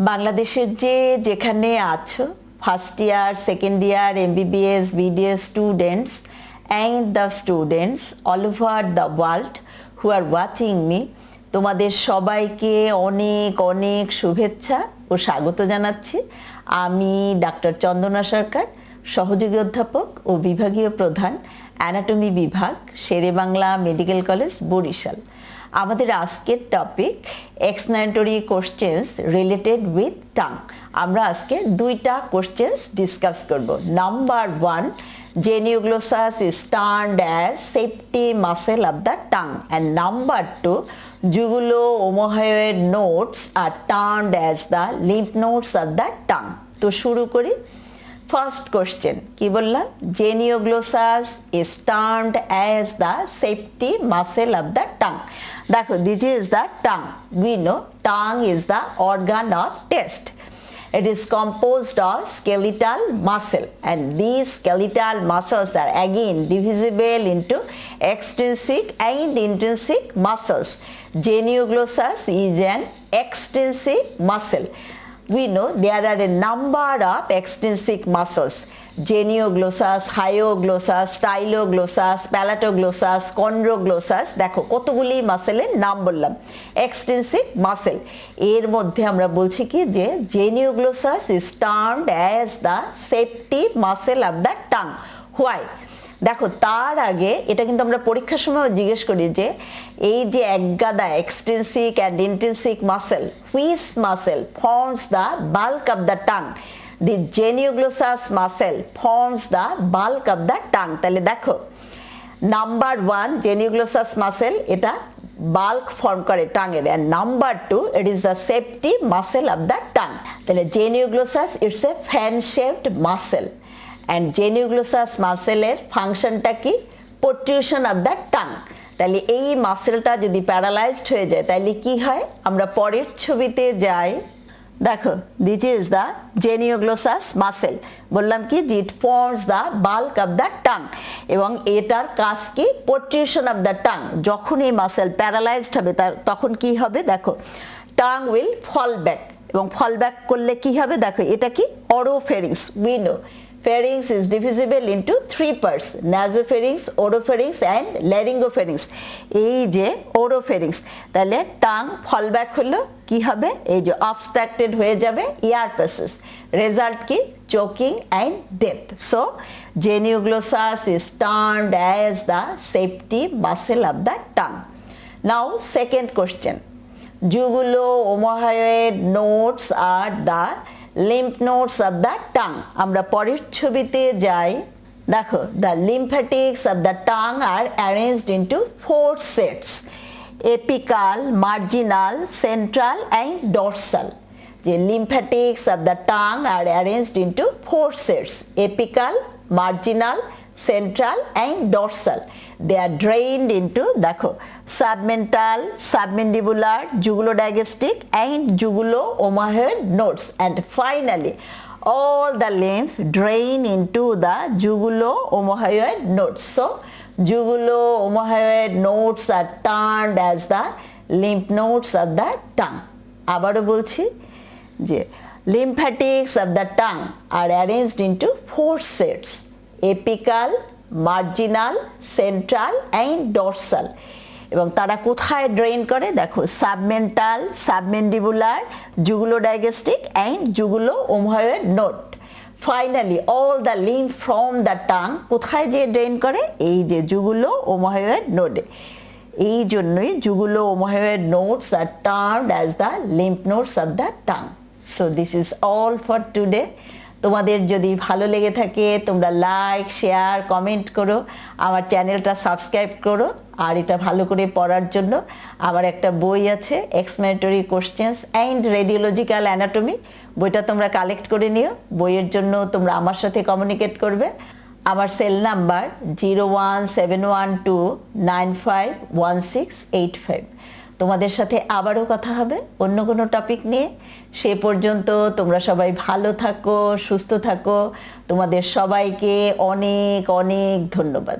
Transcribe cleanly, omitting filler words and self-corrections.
বাংলাদেশের যেখানে আছো first year second year MBBS BDS students and the students all over the world who are watching me তোমাদের সবাইকে অনেক অনেক শুভেচ্ছা ও স্বাগত জানাচ্ছি। আমি ডাক্তার চন্দনা সরকার, সহযোগী অধ্যাপক ও বিভাগীয় প্রধান, অ্যানাটমি বিভাগ, শেরেবাংলা মেডিকেল কলেজ, বরিশাল। আমাদের আজকের topic explanatory questions related with tongue. আমরা আজকে দুইটা কোশ্চেন্স ডিসকাস করব। Number 1, genioglossus is termed as safety muscle of the tongue, and number 2, jugulo-omohyoid nodes are termed as the lymph nodes of the tongue. তো শুরু করি। First question কি বললাম? genioglossus is termed as the safety muscle of the tongue. দেখো, this is the tongue. We know tongue is the organ of taste. It is composed of skeletal muscle, and these skeletal muscles are again divisible into extrinsic and intrinsic muscles. Genioglossus is an extrinsic muscle. We know there are a number of extrinsic muscles: genioglossus, hyoglossus, styloglossus, palatoglossus, chondroglossus. দেখো কতগুলি মাসেলের নাম বললাম। Extensive muscle, এর মধ্যে আমরা বলছি কি যে genioglossus is termed as the safety muscle of the tongue. Why? দেখো, তার আগে এটা কিন্তু আমরা পরীক্ষার সময় জিজ্ঞেস করি যে এই যে একগাদা extrinsic and intrinsic muscle, which muscle forms the bulk of the tongue? The genioglossus muscle forms the bulk of the tongue. তাহলে দেখো, নাম্বার 1 genioglossus muscle এটা বাল্ক ফর্ম করে টাঙের, and number 2 it is the safety muscle of the tongue. তাহলে genioglossus it's a fan shaped muscle, and genioglossus muscle এর ফাংশনটা কি? protrusion of the tongue. তাহলে এই মাসেলটা যদি প্যারালাইজড হয়ে যায় তাহলে কি হয়? আমরা পরের ছবিতে যাই। দেখো, this is the genioglossus muscle. বললাম কি যে it forms the bulk of the tongue, এবং এটার কাজ কি? protrusion of the tongue. যখন এই মাসেল প্যারালাইজড হবে তখন কি হবে? দেখো, tongue will fall back, এবং fall back করলে কি হবে? দেখো, এটা কি? oropharynx. We know pharynx is divisible into 3 parts: nasopharynx, oropharynx and laryngopharynx. এই যে oropharynx, তাহলে tongue fall back হলো কি হবে? এই যে obstructed হয়ে যাবে ear passages. রেজাল্ট কি? choking and death. So genioglossus is termed as the safety muscle of the tongue. Now second question, jugulo-omohyoid nodes are the lymph nodes of the tongue. আমরা পরের ছবিতে যাই। দেখো, the lymphatics of the tongue are arranged into 4 sets: apical, marginal, central and dorsal. The lymphatics of the tongue are arranged into 4 sets: apical, marginal, central and dorsal. They are drained into, দেখো, submental, submandibular, jugulo-digastric and jugulo-omohyoid nodes, and finally all the lymph drain into the jugulo-omohyoid nodes. So jugulo-omohyoid nodes are termed as the lymph nodes of the tongue. আবারও বলছি যে lymphatics of the tongue are arranged into 4 sets: apical, marginal, central and dorsal. এবং তারা কোথায় drain করে? দেখো, submental, submandibular, jugulodigastric and juguloomohyoid node. Finally all the lymph from the tongue কোথায় যে ড্রেন করে? এই যে জুগুলো-ওমোহয়েড নোডে। এই জন্যই juguloomohyoid nodes are termed as the lymph nodes of the tongue. So this is all for today. তোমাদের যদি ভালো লেগে থাকে তোমরা লাইক, শেয়ার, কমেন্ট করো, আমার চ্যানেলটা সাবস্ক্রাইব করো। আর এটা ভালো করে পড়ার জন্য আমার একটা বই আছে, explanatory questions and radiological anatomy. বইটা তোমরা কালেক্ট করে নিও। বইয়ের জন্য তোমরা আমার সাথে কমিউনিকেট করবে। আমার সেল নাম্বার 0171295165। তোমাদের সাথে আবারও কথা হবে অন্য কোনো টপিক নিয়ে। সে পর্যন্ত তোমরা সবাই ভালো থাকো, সুস্থ থাকো। তোমাদের সবাইকে অনেক অনেক ধন্যবাদ।